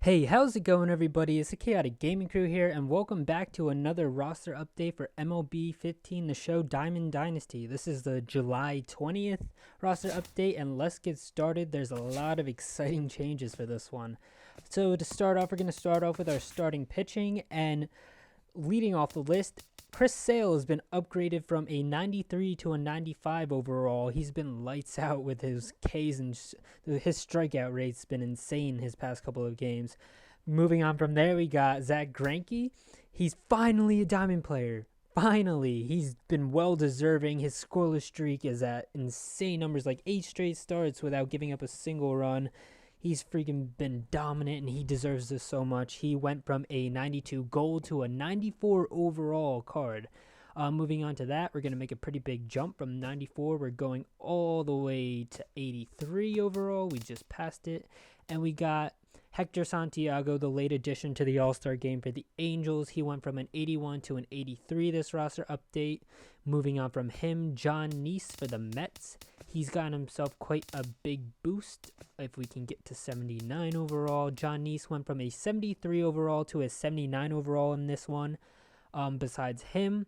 Hey, how's it going, everybody? It's the Chaotic Gaming Crew here, and welcome back to another roster update for MLB 15, the show Diamond Dynasty. This is the July 20th roster update, and let's get started. There's a lot of exciting changes for this one. So, to start off, we're going to start off with our starting pitching, and leading off the list, Chris Sale has been upgraded from a 93 to a 95 overall. He's been lights out with his Ks, and his strikeout rate's been insane his past couple of games. Moving on from there, we got Zach Greinke. He's finally a Diamond player. Finally, he's been well deserving. His scoreless streak is at insane numbers, like 8 straight starts without giving up a single run. He's freaking been dominant, and he deserves this so much. He went from a 92 gold to a 94 overall card. Moving on to that, we're going to make a pretty big jump from 94. We're going all the way to 83 overall. We just passed it. And we got Hector Santiago, the late addition to the All-Star game for the Angels. He went from an 81 to an 83 this roster update. Moving on from him, John Neese for the Mets. He's gotten himself quite a big boost. If we can get to 79 overall, John Neese went from a 73 overall to a 79 overall in this one. Besides him,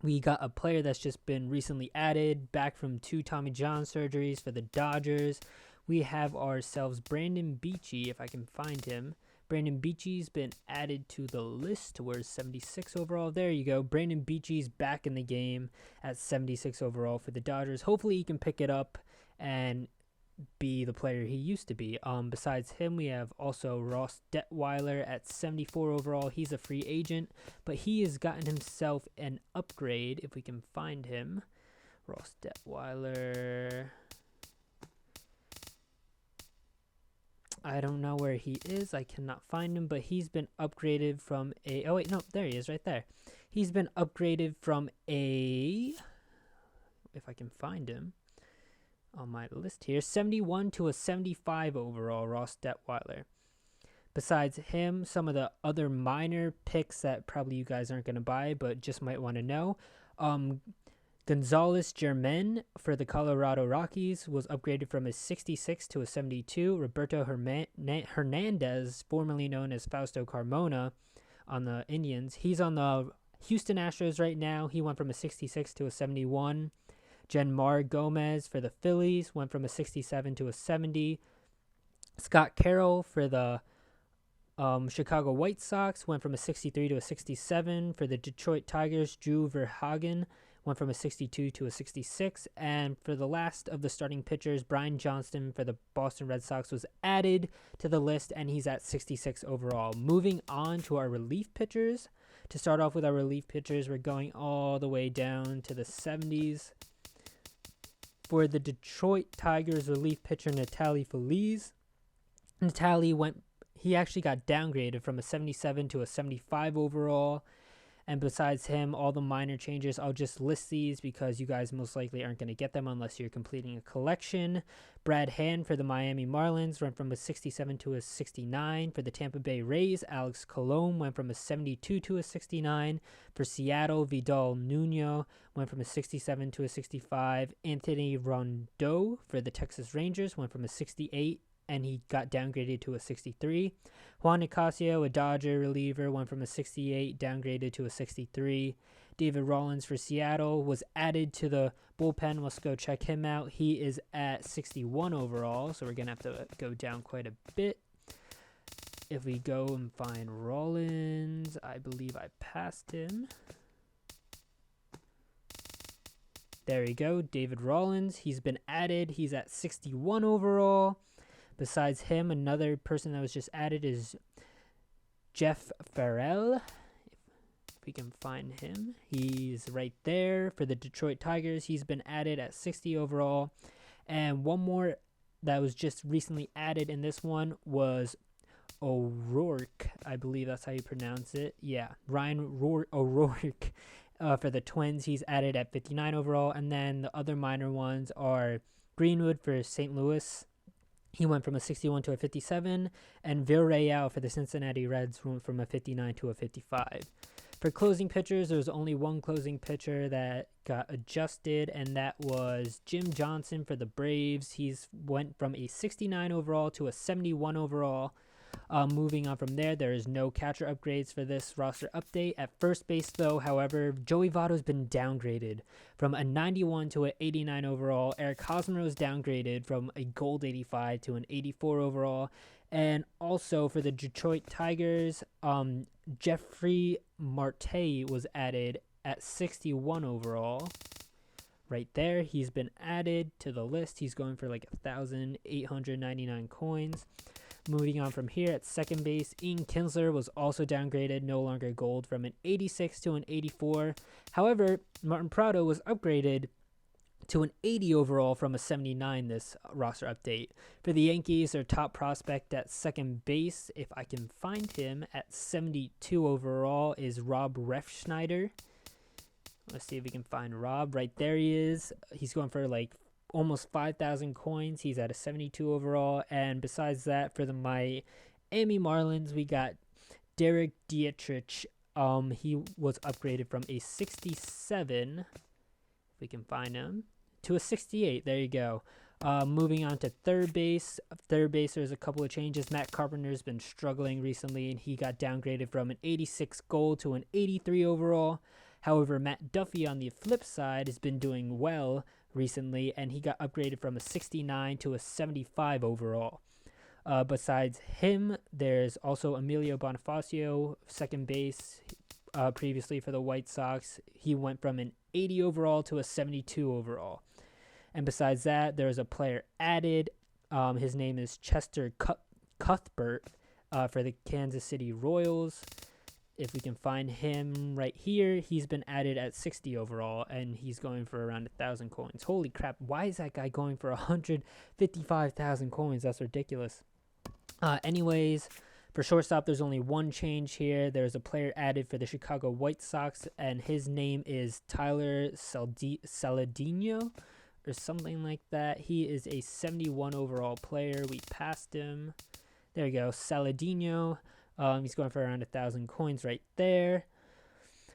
we got a player that's just been recently added, back from 2 Tommy John surgeries for the Dodgers. We have ourselves Brandon Beachy, if I can find him. Brandon Beachy's been added to the list. We're 76 overall. There you go. Brandon Beachy's back in the game at 76 overall for the Dodgers. Hopefully he can pick it up and be the player he used to be. Besides him, we have also Ross Detweiler at 74 overall. He's a free agent, but he has gotten himself an upgrade, if we can find him. Ross Detweiler. I don't know where he is. I cannot find him, but he's been upgraded from a... Oh, wait, no, there he is right there. He's been upgraded from a... If I can find him on my list here. 71 to a 75 overall, Ross Detweiler. Besides him, some of the other minor picks that probably you guys aren't going to buy, but just might want to know. Gonzalez Germain for the Colorado Rockies was upgraded from a 66 to a 72. Roberto Hernandez, formerly known as Fausto Carmona on the Indians, he's on the Houston Astros right now. He went from a 66 to a 71. Jenmar Gomez for the Phillies went from a 67 to a 70. Scott Carroll for the Chicago White Sox went from a 63 to a 67. For the Detroit Tigers, Drew Verhagen went from a 62 to a 66. And for the last of the starting pitchers, Brian Johnston for the Boston Red Sox was added to the list, and he's at 66 overall. Moving on to our relief pitchers. To start off with our relief pitchers, we're going all the way down to the 70s. For the Detroit Tigers relief pitcher, Natali Feliz. He actually got downgraded from a 77 to a 75 overall. And besides him, all the minor changes, I'll just list these because you guys most likely aren't going to get them unless you're completing a collection. Brad Hand for the Miami Marlins went from a 67 to a 69. For the Tampa Bay Rays, Alex Colon went from a 72 to a 69. For Seattle, Vidal Nuno went from a 67 to a 65. Anthony Rondeau for the Texas Rangers went from a 68 and he got downgraded to a 63. Juan Nicasio, a Dodger reliever, went from a 68, downgraded to a 63. David Rollins for Seattle was added to the bullpen. Let's go check him out. He is at 61 overall, so we're going to have to go down quite a bit. If we go and find Rollins, I believe I passed him. There we go, David Rollins. He's been added. He's at 61 overall. Besides him, another person that was just added is Jeff Farrell. If we can find him, he's right there for the Detroit Tigers. He's been added at 60 overall. And one more that was just recently added in this one was O'Rourke. I believe that's how you pronounce it. Yeah, Ryan O'Rourke for the Twins. He's added at 59 overall. And then the other minor ones are Greenwood for St. Louis. He went from a 61 to a 57, and Villarreal for the Cincinnati Reds went from a 59 to a 55. For closing pitchers, there was only one closing pitcher that got adjusted, and that was Jim Johnson for the Braves. He's went from a 69 overall to a 71 overall. Moving on from there, there is no catcher upgrades for this roster update. At first base, though, however, Joey Votto's been downgraded from a 91 to an 89 overall. Eric Hosmer was downgraded from a gold 85 to an 84 overall. And also for the Detroit Tigers, Jeffrey Marte was added at 61 overall. Right there, he's been added to the list. He's going for like 1,899 coins. Moving on from here, at second base, Ian Kinsler was also downgraded, no longer gold, from an 86 to an 84. However, Martin Prado was upgraded to an 80 overall from a 79 this roster update. For the Yankees, their top prospect at second base, if I can find him, at 72 overall is Rob Refsnyder. Let's see if we can find Rob. Right there he is. He's going for like almost 5,000 coins. He's at a 72 overall. And besides that, for the Miami Marlins, we got Derek Dietrich. He was upgraded from a 67, if we can find him, to a 68. There you go. Moving on to third base. Third base, there's a couple of changes. Matt Carpenter's been struggling recently, and he got downgraded from an 86 gold to an 83 overall. However, Matt Duffy on the flip side has been doing well recently, and he got upgraded from a 69 to a 75 overall. Besides him, there's also Emilio Bonifacio, second base, previously for the White Sox. He went from an 80 overall to a 72 overall. And besides that, there's a player added. His name is Chester Cuthbert for the Kansas City Royals. If we can find him right here, he's been added at 60 overall, and he's going for around 1,000 coins. Holy crap, why is that guy going for 155,000 coins? That's ridiculous. Anyways, for shortstop, there's only one change here. There's a player added for the Chicago White Sox, and his name is Tyler Saladino or something like that. He is a 71 overall player. We passed him. There you go, Saladino. He's going for around 1,000 coins right there.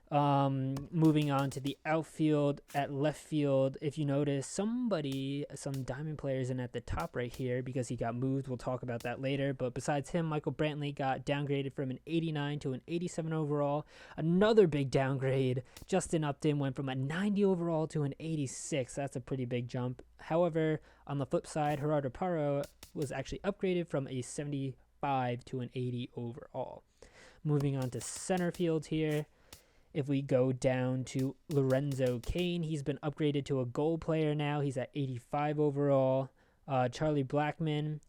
Moving on to the outfield. At left field, if you notice, some diamond players in at the top right here because he got moved. We'll talk about that later. But besides him, Michael Brantley got downgraded from an 89 to an 87 overall. Another big downgrade. Justin Upton went from a 90 overall to an 86. That's a pretty big jump. However, on the flip side, Gerardo Parra was actually upgraded from a 75 to an 80 overall. Moving on to center field here. If we go down to Lorenzo Cain, he's been upgraded to a gold player now. He's at 85 overall. Charlie Blackmon,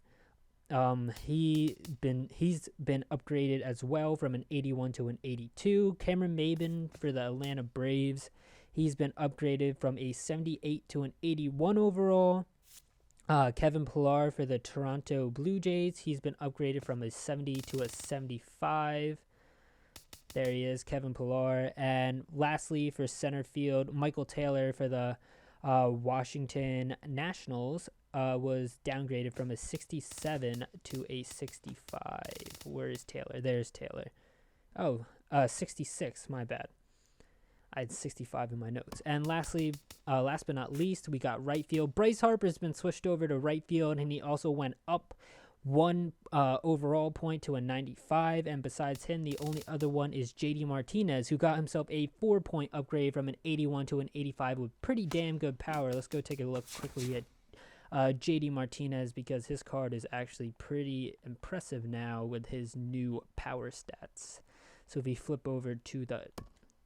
he's been upgraded as well from an 81 to an 82. Cameron Maybin for the Atlanta Braves, he's been upgraded from a 78 to an 81 overall. Kevin Pillar for the Toronto Blue Jays, he's been upgraded from a 70 to a 75. There he is, Kevin Pillar. And lastly, for center field, Michael Taylor for the Washington Nationals was downgraded from a 67 to a 65. Where is Taylor? There's Taylor. 66, my bad. I had 65 in my notes. And lastly, last but not least, we got right field. Bryce Harper's been switched over to right field, and he also went up one overall point to a 95. And besides him, the only other one is JD Martinez, who got himself a 4-point upgrade from an 81 to an 85 with pretty damn good power. Let's go take a look quickly at JD Martinez, because his card is actually pretty impressive now with his new power stats. So if we flip over to the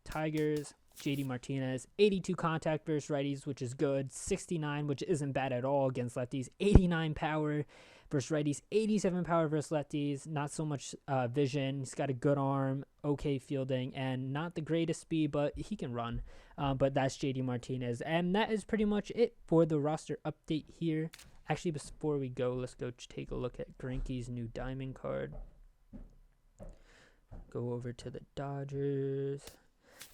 Tigers, JD Martinez, 82 contact versus righties, which is good. 69, which isn't bad at all against lefties. 89 power versus righties. 87 power versus lefties. Not so much vision. He's got a good arm, okay fielding, and not the greatest speed, but he can run. But that's JD Martinez. And that is pretty much it for the roster update here. Actually, before we go, let's go take a look at Greinke's new diamond card. Go over to the Dodgers.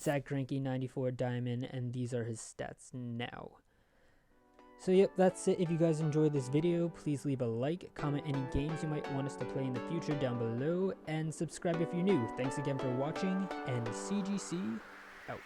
Zach Greinke, 94 diamond, and these are his stats now. So yep, that's it. If you guys enjoyed this video, please leave a like, comment any games you might want us to play in the future down below, and subscribe if you're new. Thanks again for watching, and CGC out.